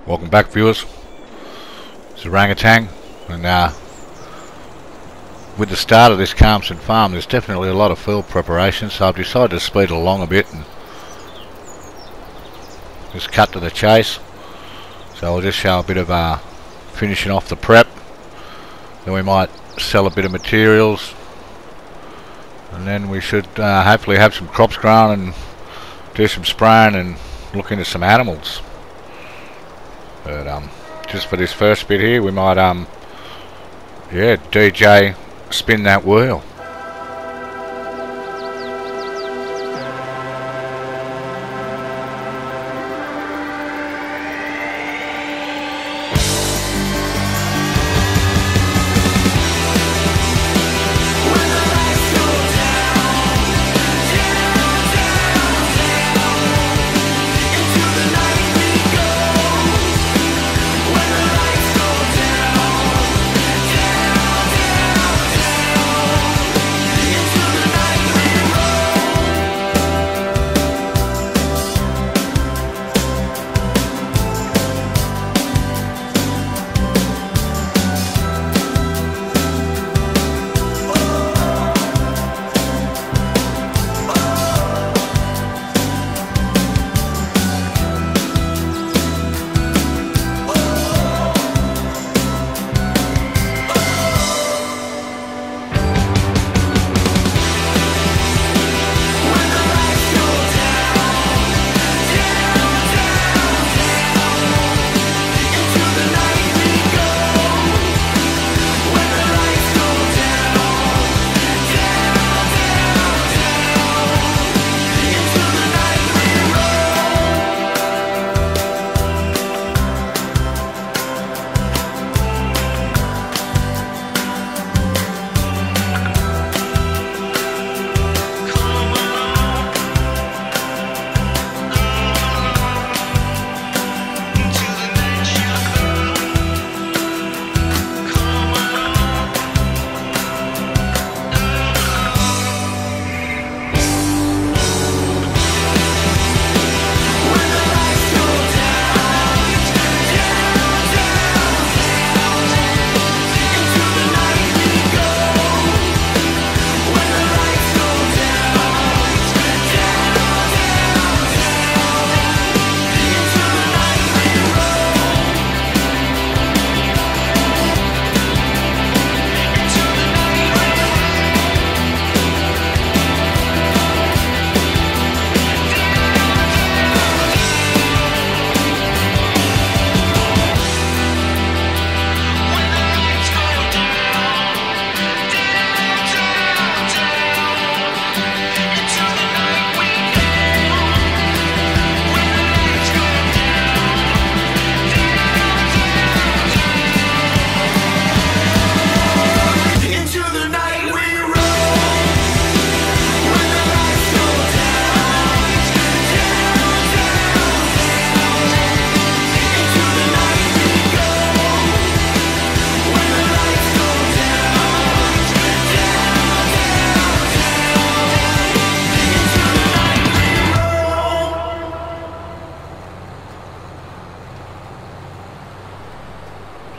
Welcome back, viewers. It's Rangatang, and with the start of this Calmsden Farm, there's definitely a lot of field preparation, so I've decided to speed it along a bit and just cut to the chase. So I'll just show a bit of finishing off the prep. Then we might sell a bit of materials, and then we should hopefully have some crops grown and do some spraying and look into some animals. But just for this first bit here, we might yeah, DJ spin that wheel.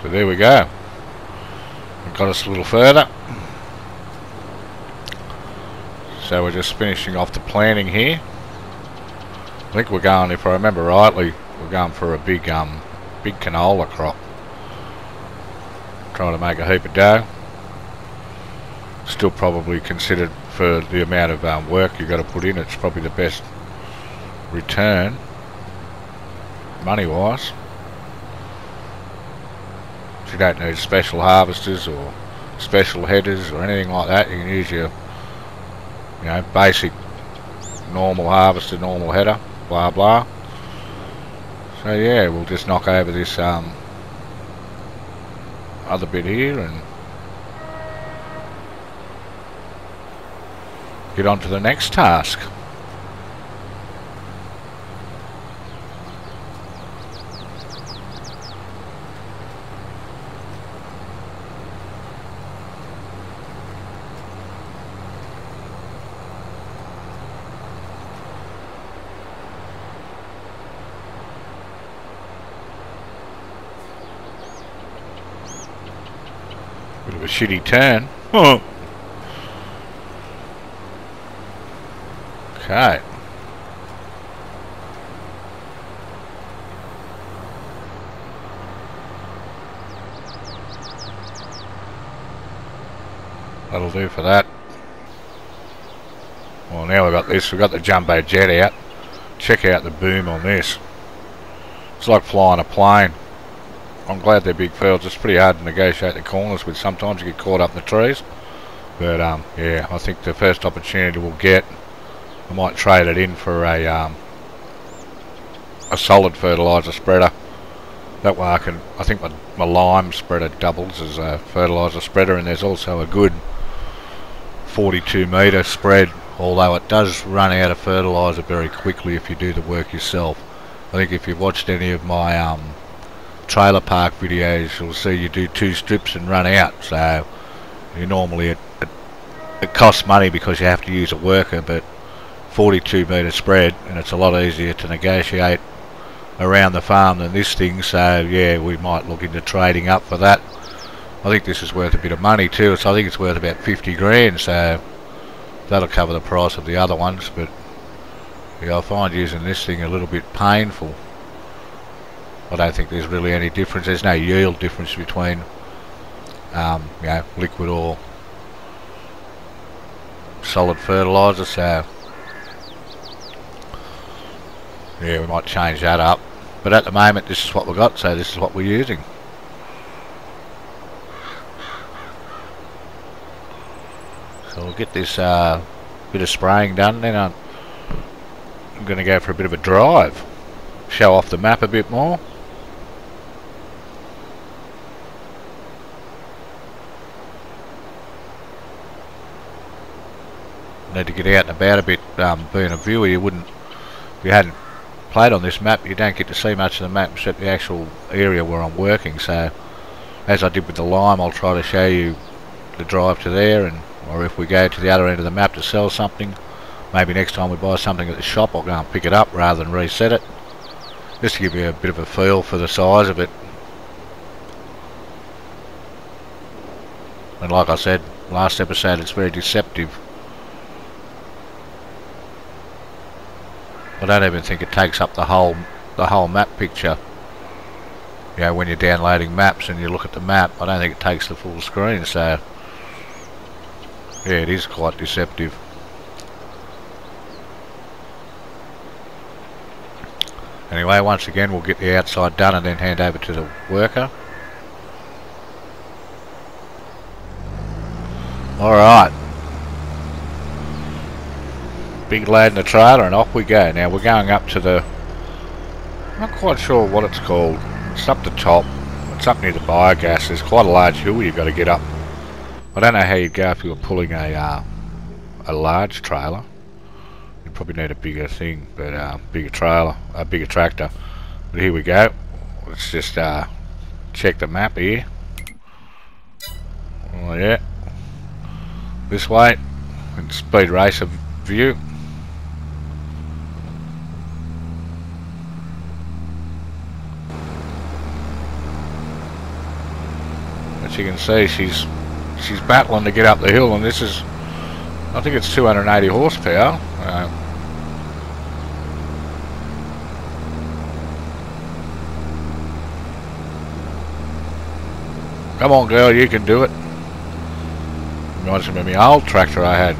So there we go. It got us a little further. So we're just finishing off the planting here. I think we're going, if I remember rightly, we're going for a big canola crop. Trying to make a heap of dough. Still probably considered, for the amount of work you've got to put in, it's probably the best return money wise. You don't need special harvesters or special headers or anything like that. You can use your, basic normal harvester, normal header, blah blah. So yeah, we'll just knock over this other bit here and get on to the next task. shitty turn. Okay. That'll do for that. Well, now we've got this. We've got the jumbo jet out. Check out the boom on this. It's like flying a plane. I'm glad they're big fields. It's pretty hard to negotiate the corners with. Sometimes you get caught up in the trees. But yeah, I think the first opportunity we'll get, I might trade it in for a solid fertiliser spreader. That way I think my lime spreader doubles as a fertiliser spreader, and there's also a good 42 metre spread, although it does run out of fertiliser very quickly if you do the work yourself. I think if you've watched any of my trailer park videos, you'll see you do 2 strips and run out. So you normally it costs money because you have to use a worker, but 42 metre spread, and it's a lot easier to negotiate around the farm than this thing. So yeah, we might look into trading up for that. I think this is worth a bit of money too. So I think it's worth about 50 grand, so that'll cover the price of the other ones. But yeah, I find using this thing a little bit painful. I don't think there's really any difference. There's no yield difference between you know, liquid or solid fertiliser. So yeah, we might change that up. But at the moment this is what we've got, so this is what we're using. So we'll get this bit of spraying done, then I'm going to go for a bit of a drive, show off the map a bit more. Need to get out and about a bit. Being a viewer, you wouldn't, if you hadn't played on this map, you don't get to see much of the map except the actual area where I'm working. So as I did with the lime, I'll try to show you the drive to there, and or if we go to the other end of the map to sell something, maybe next time we buy something at the shop I'll go and pick it up rather than reset it, just to give you a bit of a feel for the size of it. And like I said last episode, it's very deceptive. I don't even think it takes up the whole map picture. You know, when you're downloading maps and you look at the map, I don't think it takes the full screen. So yeah, it is quite deceptive. Anyway, once again we'll get the outside done and then hand over to the worker. Alright, big load in the trailer and off we go. Now we're going up to the, I'm not quite sure what it's called, it's up the top, it's up near the biogas. There's quite a large hill you've got to get up. I don't know how you'd go if you were pulling a large trailer. You'd probably need a bigger thing, but bigger trailer, a bigger tractor. But here we go. Let's just check the map here. Oh yeah, this way, and speed racer view. As you can see, she's battling to get up the hill, and this is, I think it's 280 horsepower. Come on girl, you can do it. Reminds me of my old tractor I had,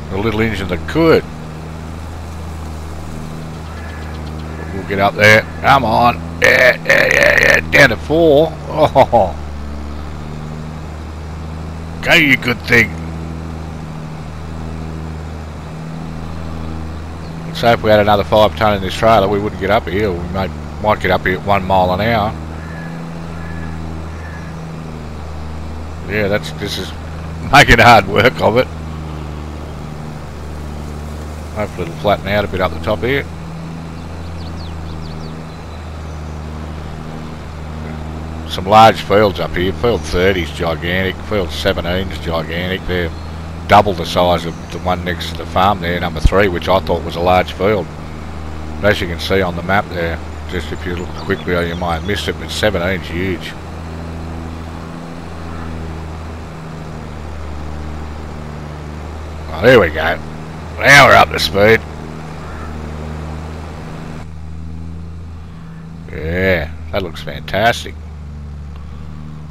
the little engine that could. We'll get up there, come on, yeah, down to 4. Oh, go you good thing. So if we had another 5 tonne in this trailer, we wouldn't get up here. We might get up here at 1 mile an hour. Yeah, this is making hard work of it. Hopefully it'll flatten out a bit up the top here. Some large fields up here. Field 30 is gigantic. Field 17 is gigantic. They're double the size of the one next to the farm there, number 3, which I thought was a large field. But as you can see on the map there, just if you look quickly, you might have missed it, but 17 is huge. There we go. Now we're up to speed. Yeah, that looks fantastic.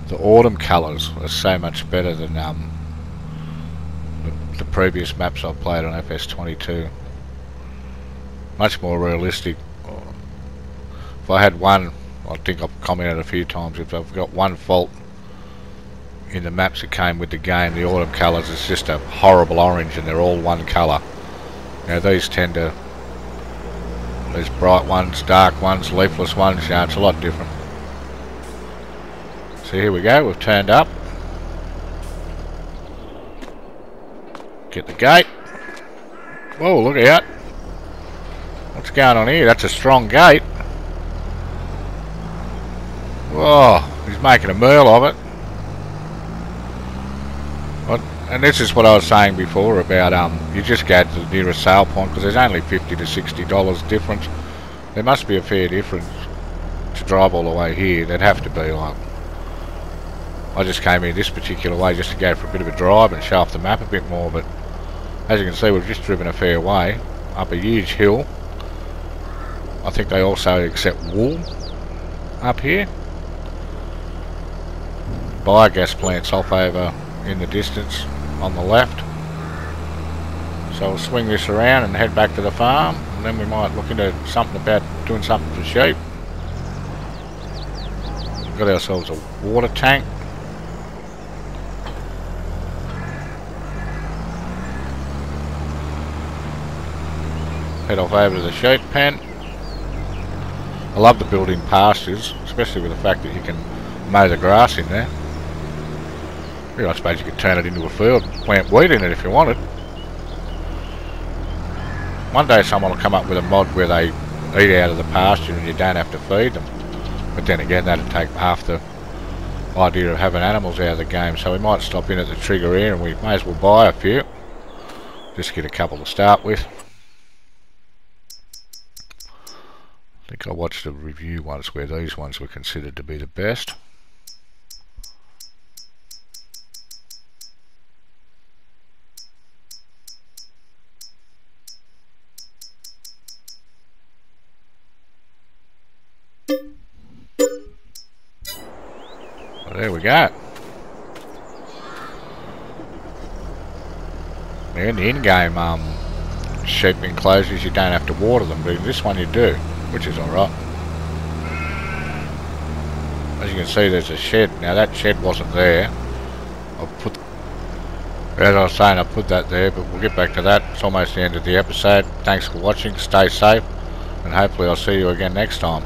The autumn colours are so much better than the previous maps I've played on FS22. Much more realistic. If I had one, I think I've commented a few times, if I've got one fault in the maps that came with the game, the autumn colours is just a horrible orange and they're all one colour. Now these tend to, there's bright ones, dark ones, leafless ones, you know, it's a lot different. So here we go, we've turned up. Get the gate. Whoa, look out. What's going on here? That's a strong gate. Whoa, he's making a meal of it. And this is what I was saying before about you just go to the nearest sale point because there's only $50 to $60 difference. There must be a fair difference to drive all the way here. There'd have to be. Like, I just came here this particular way just to go for a bit of a drive and show off the map a bit more, but as you can see we've just driven a fair way up a huge hill. I think they also accept wool up here. Biogas plants off over in the distance on the left. So we'll swing this around and head back to the farm, and then we might look into something about doing something for sheep. Got ourselves a water tank. Head off over to the sheep pen. I love the built-in pastures, especially with the fact that you can mow the grass in there. Yeah, I suppose you could turn it into a field and plant wheat in it if you wanted. One day someone will come up with a mod where they eat out of the pasture and you don't have to feed them. But then again, that'd take half the idea of having animals out of the game. So we might stop in at the trigger here and we may as well buy a few. Just get a couple to start with. I think I watched a review once where these ones were considered to be the best. Well, there we go. In the in-game sheep enclosures you don't have to water them, but in this one you do, which is alright. As you can see there's a shed. Now that shed wasn't there. As I was saying, I put that there, but we'll get back to that. It's almost the end of the episode. Thanks for watching, stay safe, and hopefully I'll see you again next time.